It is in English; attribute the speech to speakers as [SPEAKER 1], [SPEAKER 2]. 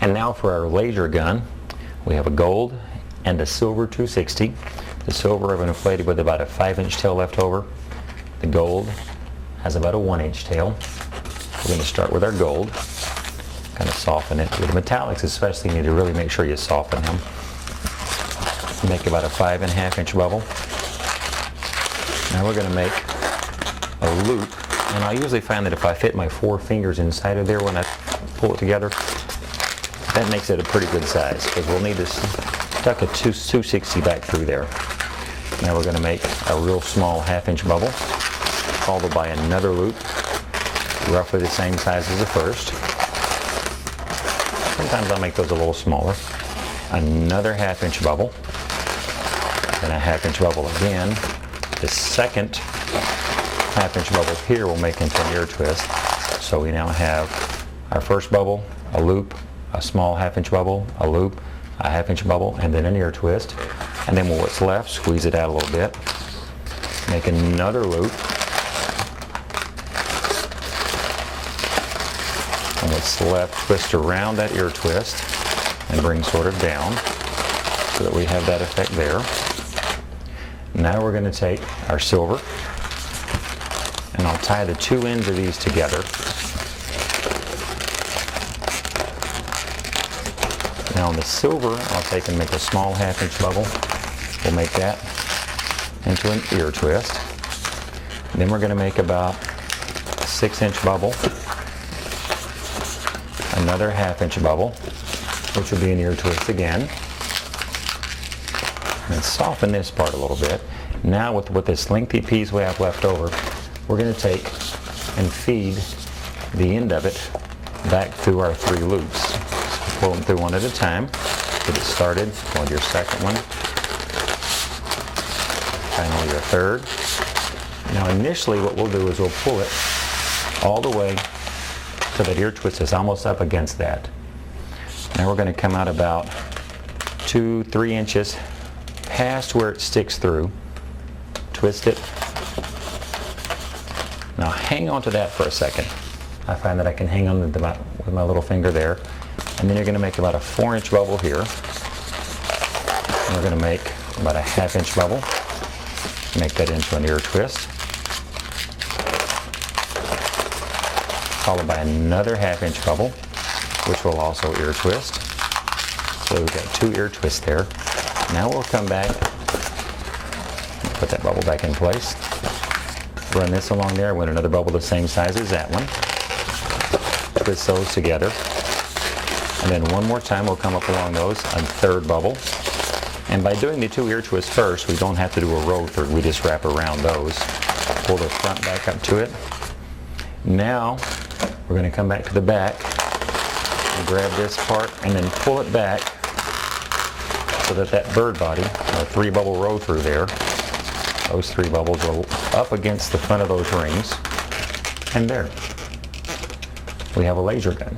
[SPEAKER 1] And now for our laser gun, we have a gold and a silver 260. The silver I've inflated with about a 5-inch tail left over. The gold has about a 1-inch tail. We're going to start with our gold, kind of soften it. With metallics especially, you need to really make sure you soften them. Make about a 5.5-inch bubble. Now we're going to make a loop, and I usually find that if I fit my 4 fingers inside of there when I pull it together, that makes it a pretty good size, because we'll need to tuck a 260 back through there. Now we're going to make a real small 1/2-inch bubble, followed by another loop, roughly the same size as the first. Sometimes I'll make those a little smaller. Another 1/2-inch bubble, and a 1/2-inch bubble again. The second 1/2-inch bubble here will make into an ear twist. So we now have our first bubble, a loop, a small 1/2-inch bubble, a loop, a 1/2-inch bubble, and then an ear twist. And then what's left, squeeze it out a little bit. Make another loop. And what's left, twist around that ear twist and bring sort of down so that we have that effect there. Now we're going to take our silver, and I'll tie the 2 ends of these together. Now on the silver, I'll take and make a small 1/2-inch bubble. We'll make that into an ear twist. And then we're going to make about a 6-inch bubble, another 1/2-inch bubble, which will be an ear twist again. And soften this part a little bit. Now with this lengthy piece we have left over, we're going to take and feed the end of it back through our 3 loops. Pull them through one at a time. Get it started. Pull your second one. Finally your third. Now initially what we'll do is we'll pull it all the way so that ear twist is almost up against that. Now we're going to come out about 2-3 inches past where it sticks through. Twist it. Now hang on to that for a second. I find that I can hang on with my little finger there. And then you're going to make about a 4-inch bubble here. And we're going to make about a 1/2-inch bubble. Make that into an ear twist. Followed by another 1/2-inch bubble, which will also ear twist. So we've got 2 ear twists there. Now we'll come back, put that bubble back in place. Run this along there with another bubble the same size as that one. Twist those together. And then one more time we'll come up along those, a 3rd bubble. And by doing the 2 ear twists first, we don't have to do a row through. We just wrap around those. Pull the front back up to it. Now we're going to come back to the back and grab this part and then pull it back so that that bird body, or 3 bubble row through there, those 3 bubbles are up against the front of those rings. And there, we have a laser gun.